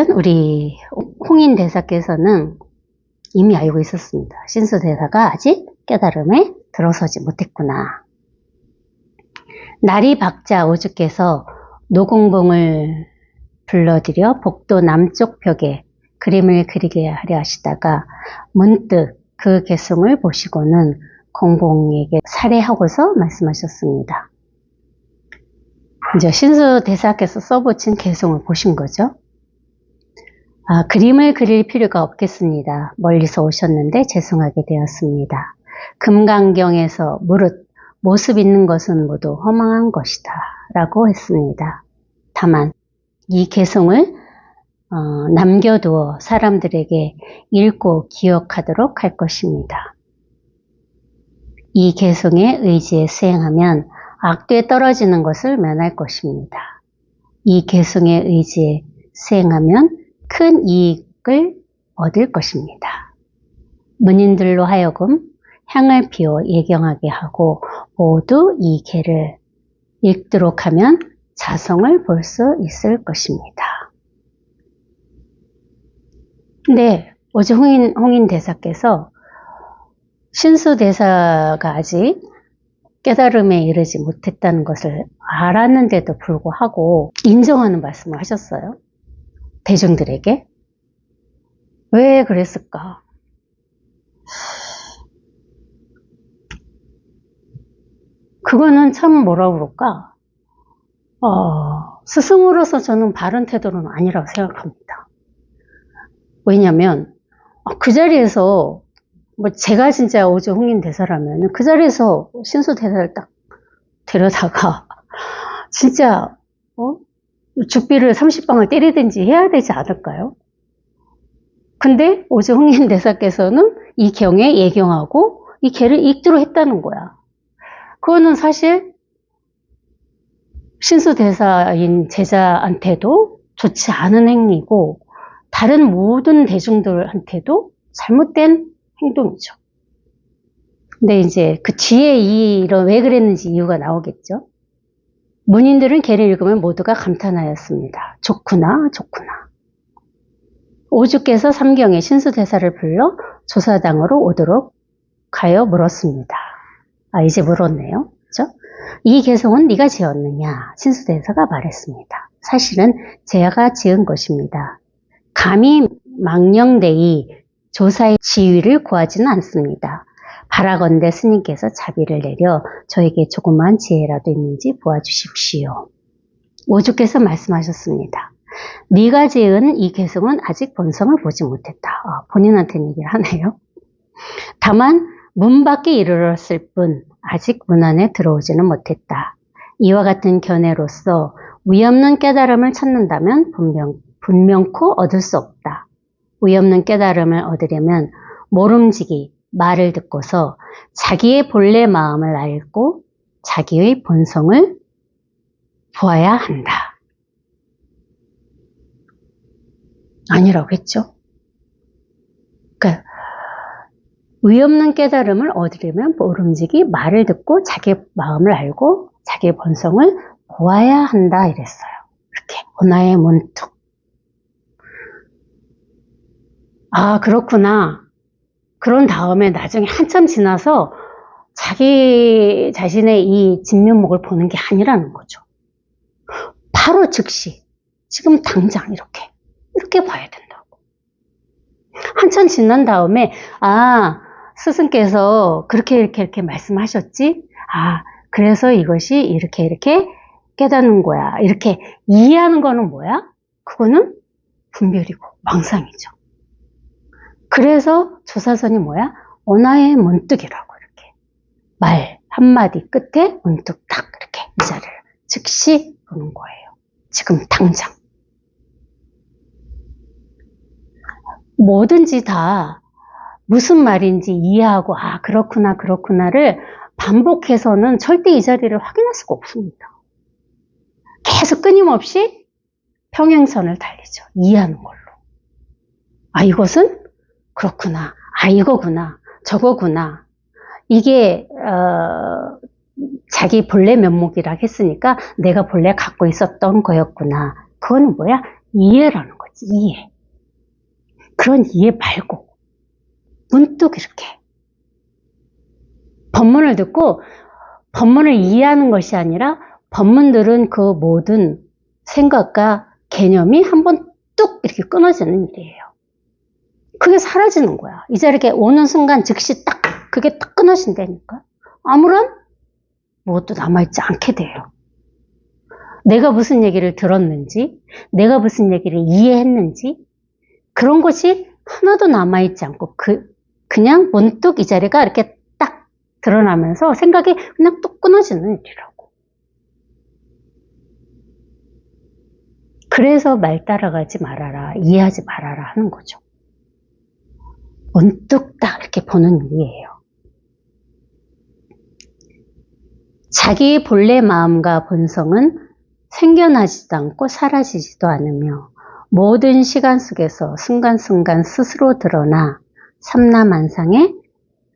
우리 홍인 대사께서는 이미 알고 있었습니다. 신수 대사가 아직 깨달음에 들어서지 못했구나. 나리 박자 오주께서 노공봉을 불러들여 복도 남쪽 벽에 그림을 그리게 하려 하시다가 문득 그 개송을 보시고는 공봉에게 살해하고서 말씀하셨습니다. 이제 신수 대사께서 써붙인 개송을 보신 거죠. 그림을 그릴 필요가 없겠습니다. 멀리서 오셨는데 죄송하게 되었습니다. 금강경에서 무릇 모습 있는 것은 모두 허망한 것이다 라고 했습니다. 다만 이 개송을 남겨두어 사람들에게 읽고 기억하도록 할 것입니다. 이 개송의 의지에 수행하면 악도에 떨어지는 것을 면할 것입니다. 이 개송의 의지에 수행하면 큰 이익을 얻을 것입니다. 문인들로 하여금 향을 피워 예경하게 하고 모두 이 개를 읽도록 하면 자성을 볼 수 있을 것입니다. 근데 어제 홍인 대사께서 신수 대사가 아직 깨달음에 이르지 못했다는 것을 알았는데도 불구하고 인정하는 말씀을 하셨어요. 대중들에게. 왜 그랬을까? 그거는 참 뭐라 그럴까? 스승으로서 저는 바른 태도는 아니라고 생각합니다. 왜냐면 그 자리에서 제가 진짜 어제 홍인 대사라면 그 자리에서 신수 대사를 딱 데려다가 진짜 죽비를 30방을 때리든지 해야 되지 않을까요? 근데 어제 홍인 대사께서는 이 경에 예경하고 이 개를 읽도록 했다는 거야. 그거는 사실 신수 대사인 제자한테도 좋지 않은 행위고 다른 모든 대중들한테도 잘못된 행동이죠. 근데 이제 그 뒤에 왜 그랬는지 이유가 나오겠죠. 문인들은 개를 읽으면 모두가 감탄하였습니다. 좋구나, 좋구나. 오주께서 삼경에 신수대사를 불러 조사당으로 오도록 하여 물었습니다. 이제 물었네요. 그렇죠? 이 개송은 네가 지었느냐? 신수대사가 말했습니다. 사실은 제가 지은 것입니다. 감히 망령되이 조사의 지위를 구하지는 않습니다. 바라건대 스님께서 자비를 내려 저에게 조그만 지혜라도 있는지 보아주십시오. 오주께서 말씀하셨습니다. 네가 지은 이 개송은 아직 본성을 보지 못했다. 본인한테 얘기를 하네요. 다만 문 밖에 이르렀을 뿐 아직 문 안에 들어오지는 못했다. 이와 같은 견해로서 위없는 깨달음을 찾는다면 분명코 얻을 수 없다. 위없는 깨달음을 얻으려면 모름지기 말을 듣고서 자기의 본래 마음을 알고 자기의 본성을 보아야 한다. 아니라고 했죠. 그러니까 위없는 깨달음을 얻으려면 모름지기 말을 듣고 자기의 마음을 알고 자기의 본성을 보아야 한다 이랬어요. 이렇게 언하의 문득. 그렇구나. 그런 다음에 나중에 한참 지나서 자기 자신의 이 진면목을 보는 게 아니라는 거죠. 바로 즉시, 지금 당장 이렇게 봐야 된다고. 한참 지난 다음에, 스승께서 이렇게 말씀하셨지? 그래서 이것이 이렇게 깨닫는 거야. 이렇게 이해하는 거는 뭐야? 그거는 분별이고 망상이죠. 그래서 조사선이 뭐야? 언하의 문득이라고 이렇게 말 한마디 끝에 문득 딱 이렇게 이 자리를 즉시 보는 거예요. 지금 당장. 뭐든지 다 무슨 말인지 이해하고 그렇구나를 반복해서는 절대 이 자리를 확인할 수가 없습니다. 계속 끊임없이 평행선을 달리죠. 이해하는 걸로. 이것은 그렇구나. 이거구나. 저거구나. 이게 자기 본래 면목이라 했으니까 내가 본래 갖고 있었던 거였구나. 그건 뭐야? 이해라는 거지. 이해. 그런 이해 말고 문득 이렇게 법문을 듣고 법문을 이해하는 것이 아니라 법문들은 그 모든 생각과 개념이 한번 뚝 이렇게 끊어지는 일이에요. 그게 사라지는 거야. 이제 이렇게 오는 순간 즉시 딱 그게 딱 끊어진다니까. 아무런 무엇도 남아있지 않게 돼요. 내가 무슨 얘기를 들었는지, 내가 무슨 얘기를 이해했는지 그런 것이 하나도 남아있지 않고 그냥 문득 이 자리가 이렇게 딱 드러나면서 생각이 그냥 뚝 끊어지는 일이라고. 그래서 말 따라가지 말아라, 이해하지 말아라 하는 거죠. 문득 딱 이렇게 보는 일이에요. 자기 본래 마음과 본성은 생겨나지도 않고 사라지지도 않으며 모든 시간 속에서 순간순간 스스로 드러나 삼라만상에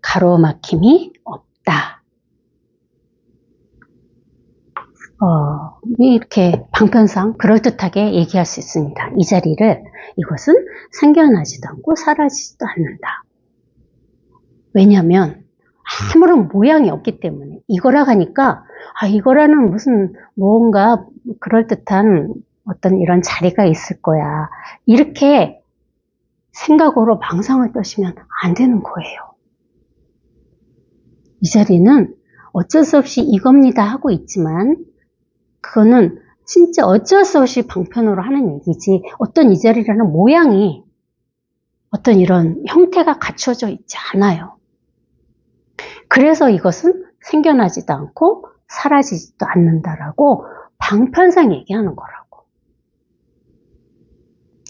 가로막힘이 없다. 이렇게 방편상 그럴듯하게 얘기할 수 있습니다. 이 자리를 이것은 생겨나지도 않고 사라지지도 않는다. 왜냐하면 아무런 모양이 없기 때문에 이거라 하니까 이거라는 무슨 뭔가 그럴듯한 어떤 이런 자리가 있을 거야. 이렇게 생각으로 망상을 떠시면 안 되는 거예요. 이 자리는 어쩔 수 없이 이겁니다 하고 있지만 그거는 진짜 어쩔 수 없이 방편으로 하는 얘기지 어떤 이 자리라는 모양이 어떤 이런 형태가 갖춰져 있지 않아요. 그래서 이것은 생겨나지도 않고 사라지지도 않는다라고 방편상 얘기하는 거라고.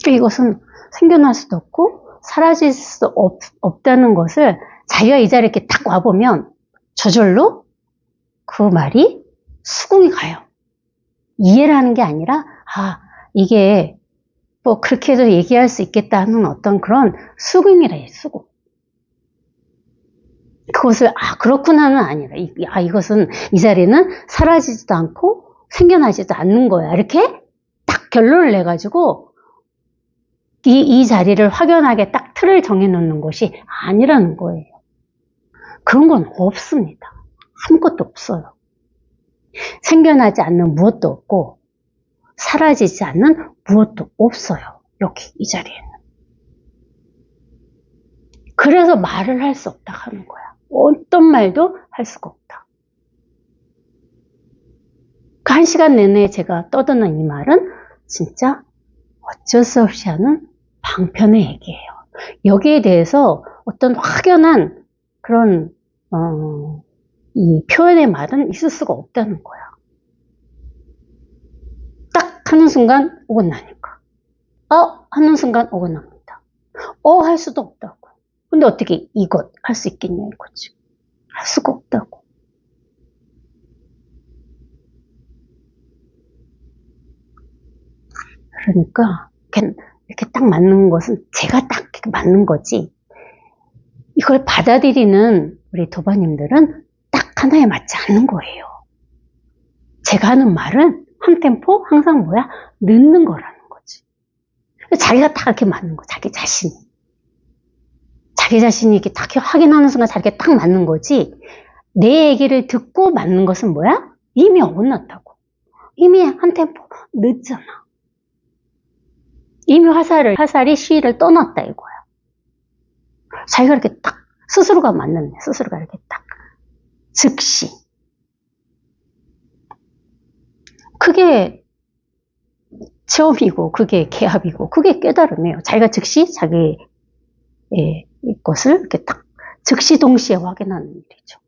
이것은 생겨날 수도 없고 사라질 수도 없다는 것을 자기가 이 자리에 이렇게 딱 와보면 저절로 그 말이 수긍이 가요. 이해를 하는 게 아니라 이게 뭐 그렇게도 얘기할 수 있겠다 하는 어떤 그런 수긍이래요. 수긍. 그것을 그렇구나는 아니라 이것은 이 자리는 사라지지도 않고 생겨나지도 않는 거야. 이렇게 딱 결론을 내가지고 이 자리를 확연하게 딱 틀을 정해놓는 것이 아니라는 거예요. 그런 건 없습니다. 아무것도 없어요. 생겨나지 않는 무엇도 없고 사라지지 않는 무엇도 없어요. 여기 이 자리에는. 그래서 말을 할 수 없다 하는 거야. 어떤 말도 할 수가 없다. 그 1시간 내내 제가 떠드는 이 말은 진짜 어쩔 수 없이 하는 방편의 얘기예요. 여기에 대해서 어떤 확연한 그런 이 표현의 말은 있을 수가 없다는 거야. 딱 하는 순간 어긋나니까. 하는 순간 어긋납니다. 할 수도 없다고. 근데 어떻게 이것 할 수 있겠냐 이거지. 할 수가 없다고. 그러니까 이렇게 딱 맞는 것은 제가 딱 이렇게 맞는 거지. 이걸 받아들이는 우리 도반님들은 딱 하나에 맞지 않는 거예요. 제가 하는 말은 한 템포 항상 늦는 거라는 거지. 자기가 딱 이렇게 맞는 거, 자기 자신이. 자기 자신이 이렇게 딱 확인하는 순간 자기가 딱 맞는 거지. 내 얘기를 듣고 맞는 것은 이미 어긋났다고. 이미 한 템포 늦잖아. 이미 화살이 시위를 떠났다 이거야. 자기가 이렇게 딱 스스로가 맞는 스스로가 이렇게 딱 즉시. 그게 체험이고 그게 개합이고 그게 깨달음이에요. 자기가 즉시 자기의 것을 이렇게 딱 즉시 동시에 확인하는 일이죠.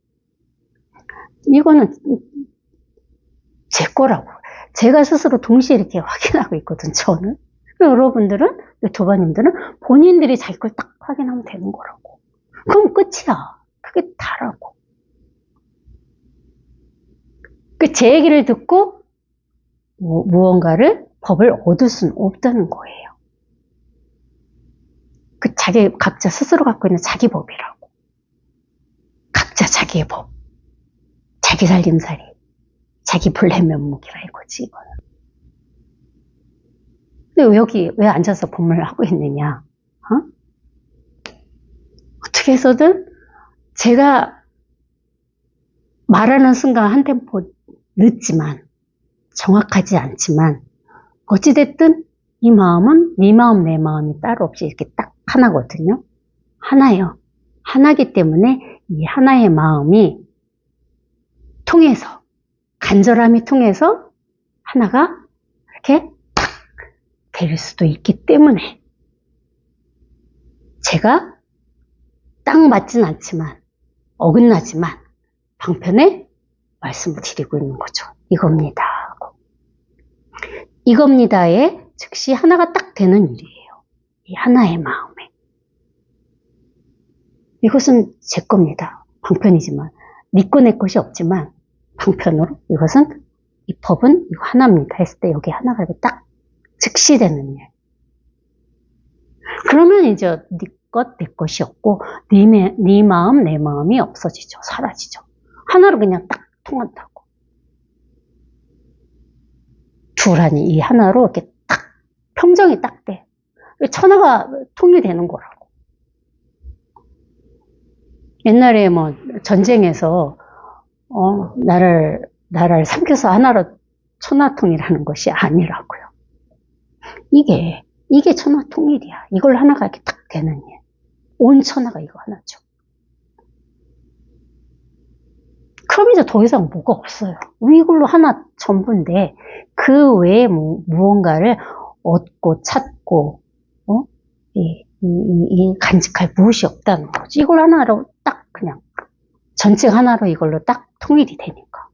이거는 제 거라고. 제가 스스로 동시에 이렇게 확인하고 있거든, 저는. 여러분들은, 도반님들은 본인들이 자기 걸 딱 확인하면 되는 거라고. 그럼 끝이야. 그게 다라고. 제 얘기를 듣고 무언가를, 법을 얻을 수는 없다는 거예요. 각자 스스로 갖고 있는 자기 법이라고. 각자 자기의 법. 자기 살림살이. 자기 본래 면목이라 이거지, 이거는. 근데 왜 여기 왜 앉아서 법문을 하고 있느냐? 어떻게 해서든 제가 말하는 순간 한 템포 늦지만 정확하지 않지만 어찌됐든 이 마음은 네 마음 내 마음이 따로 없이 이렇게 딱 하나거든요. 하나예요. 하나기 때문에 이 하나의 마음이 통해서 간절함이 통해서 하나가 이렇게 딱 될 수도 있기 때문에 제가 딱 맞진 않지만 어긋나지만 방편에 말씀을 드리고 있는 거죠. 이겁니다. 이겁니다에 즉시 하나가 딱 되는 일이에요. 이 하나의 마음에. 이것은 제 겁니다. 방편이지만 네 거 내 것이 없지만 방편으로 이것은 이 법은 이거 하나입니다 했을 때 여기 하나가 이렇게 딱 즉시 되는 일. 그러면 이제 네 것 내 것이 없고 네 마음 내 마음이 없어지죠. 사라지죠. 하나로 그냥 딱 통한다고. 둘하니 이 하나로 이렇게 딱 평정이 딱 돼. 천하가 통일되는 거라고. 옛날에 뭐 전쟁에서 나라를 삼켜서 하나로 천하통일하는 것이 아니라고요. 이게 천하통일이야. 이걸 하나가 이렇게 딱 되는 일. 온 천하가 이거 하나죠. 그럼 이제 더 이상 뭐가 없어요. 이걸로 하나 전부인데 그 외에 무언가를 얻고 찾고 이 간직할 무엇이 없다는 거지. 이걸 하나로 딱 그냥 전체 하나로 이걸로 딱 통일이 되니까.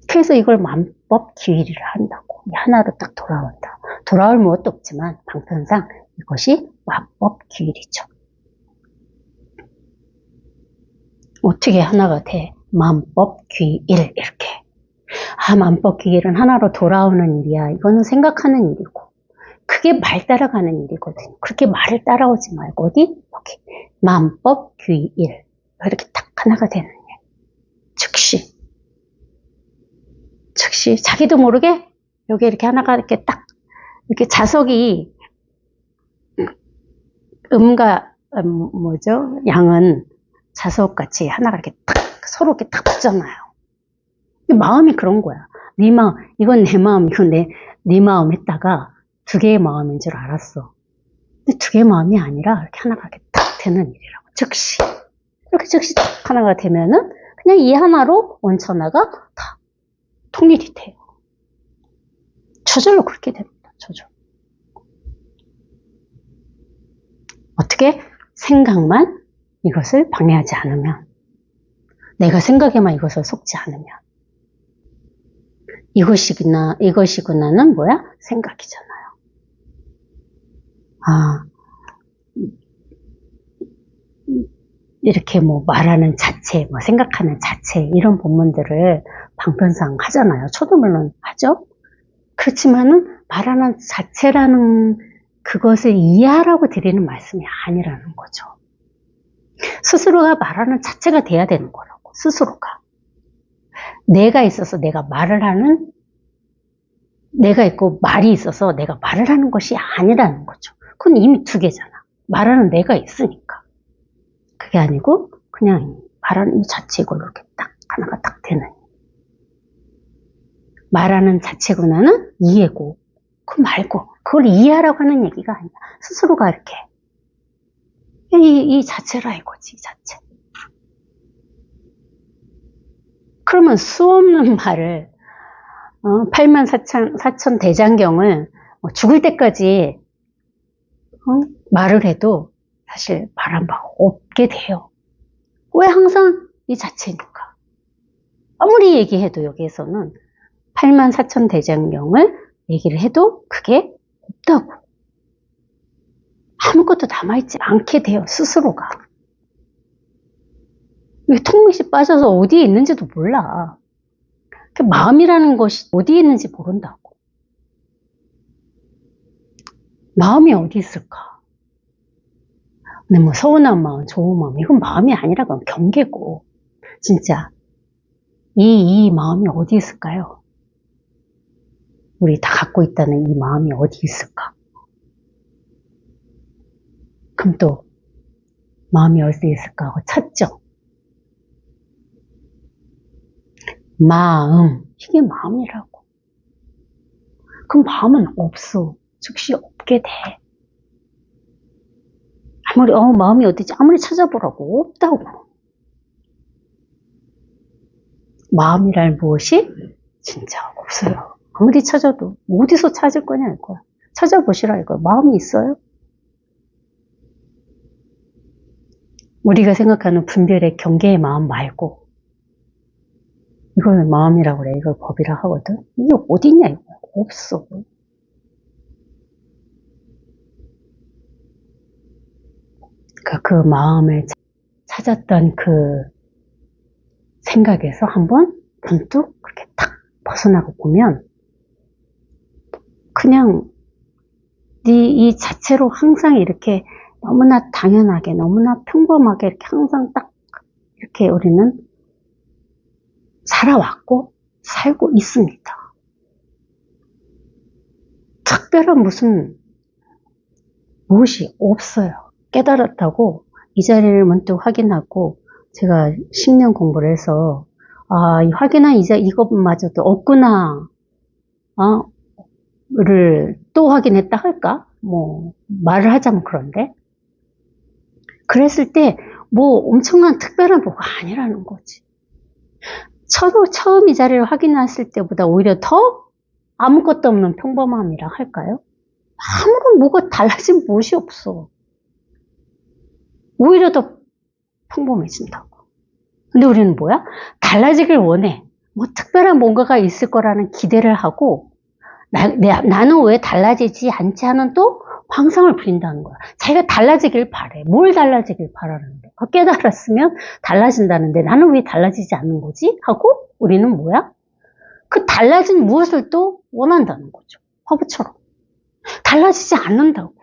그래서 이걸 만법 기일이를 한다고. 하나로 딱 돌아온다. 돌아올 무엇도 없지만 방편상 이것이 만법 기일이죠. 어떻게 하나가 돼? 만법 귀일 이렇게. 만법 귀일은 하나로 돌아오는 일이야. 이거는 생각하는 일이고 그게 말 따라가는 일이거든요. 그렇게 말을 따라오지 말고 어디? 여기 만법 귀일 이렇게 딱 하나가 되는 일. 즉시 자기도 모르게 여기 이렇게 하나가 이렇게 딱 이렇게 자석이 음과 양은 자석같이 하나가 이렇게 딱 서로 이렇게 딱 붙잖아요. 마음이 그런 거야. 네 마음, 이건 내 마음, 이건 네 마음 했다가 두 개의 마음인 줄 알았어. 근데 두 개의 마음이 아니라 이렇게 하나가 이렇게 딱 되는 일이라고. 즉시. 이렇게 즉시 딱 하나가 되면은 그냥 이 하나로 원천하가 다 통일이 돼요. 저절로 그렇게 됩니다. 저절로. 어떻게? 생각만 이것을 방해하지 않으면, 내가 생각에만 이것을 속지 않으면, 이것이구나는 뭐야? 생각이잖아요. 이렇게 말하는 자체, 생각하는 자체, 이런 본문들을 방편상 하잖아요. 저도 물론 하죠. 그렇지만은 말하는 자체라는 그것을 이해하라고 드리는 말씀이 아니라는 거죠. 스스로가 말하는 자체가 돼야 되는 거라고. 스스로가. 내가 있어서 내가 말을 하는, 내가 있고 말이 있어서 내가 말을 하는 것이 아니라는 거죠. 그건 이미 두 개잖아. 말하는 내가 있으니까. 그게 아니고 그냥 말하는 이 자체 이걸로 이렇게 딱 하나가 딱 되는. 말하는 자체구나는 이해고, 그거 말고 그걸 이해하라고 하는 얘기가 아니야. 스스로가 이렇게 이 자체라 이거지. 이 자체. 그러면 수없는 말을 84,000 대장경을 죽을 때까지 말을 해도 사실 말한 바가 없게 돼요. 왜? 항상 이 자체니까. 아무리 얘기해도 여기에서는 84,000 대장경을 얘기를 해도 그게 없다고. 아무것도 남아있지 않게 돼요. 스스로가. 통밋이 빠져서 어디에 있는지도 몰라. 마음이라는 것이 어디에 있는지 모른다고. 마음이 어디 있을까? 근데 서운한 마음, 좋은 마음, 이건 마음이 아니라 그건 경계고. 진짜 이 마음이 어디 있을까요? 우리 다 갖고 있다는 이 마음이 어디 있을까? 그럼 또 마음이 어디 있을까 하고 찾죠. 마음, 이게 마음이라고. 그럼 마음은 없어. 즉시 없게 돼. 아무리 마음이 어디지? 아무리 찾아보라고 없다고. 마음이란 무엇이 진짜 없어요. 아무리 찾아도 어디서 찾을 거냐 이거야. 찾아보시라 이거야. 마음이 있어요? 우리가 생각하는 분별의 경계의 마음 말고 이걸 마음이라고 그래. 이걸 법이라 하거든. 이게 어디 있냐 이거야. 없어. 그러니까 그 마음을 찾았던 그 생각에서 한번 문득 그렇게 탁 벗어나고 보면 그냥 이 자체로 항상 이렇게 너무나 당연하게 너무나 평범하게 이렇게 항상 딱 이렇게 우리는 살아왔고 살고 있습니다. 특별한 무엇이 없어요. 깨달았다고 이 자리를 문득 확인하고 제가 10년 공부를 해서 이 확인한 이것마저도 없구나 를 또 확인했다 할까? 뭐 말을 하자면 그런데 그랬을 때 뭐 엄청난 특별한 뭐가 아니라는 거지. 처음 이 자리를 확인했을 때보다 오히려 더 아무것도 없는 평범함이라 할까요? 아무런 뭐가 달라진 무엇이 없어. 오히려 더 평범해진다고. 근데 우리는 뭐야? 달라지길 원해. 뭐 특별한 뭔가가 있을 거라는 기대를 하고 나는 왜 달라지지 않지 하는 또 환상을 부린다는 거야. 자기가 달라지길 바래. 뭘 달라지길 바라는데. 깨달았으면 달라진다는데 나는 왜 달라지지 않는 거지? 하고 우리는 뭐야? 그 달라진 무엇을 또 원한다는 거죠. 화보처럼. 달라지지 않는다고.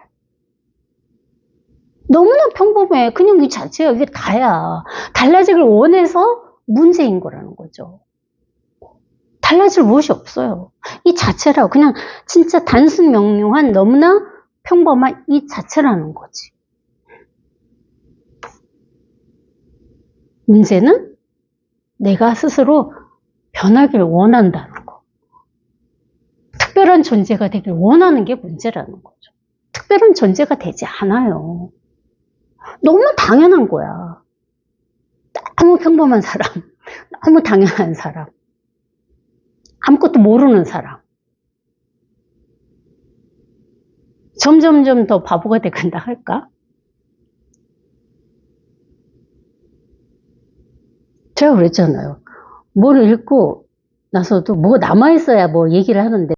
너무나 평범해. 그냥 이 자체가 이게 다야. 달라지길 원해서 문제인 거라는 거죠. 달라질 무엇이 없어요. 이 자체라고. 그냥 진짜 단순 명료한 너무나 평범한 이 자체라는 거지. 문제는 내가 스스로 변하길 원한다는 거. 특별한 존재가 되길 원하는 게 문제라는 거죠. 특별한 존재가 되지 않아요. 너무 당연한 거야. 너무 평범한 사람, 너무 당연한 사람, 아무것도 모르는 사람. 점점점 더 바보가 되간다 할까? 제가 그랬잖아요. 뭘 읽고 나서도 뭐 남아있어야 뭐 얘기를 하는데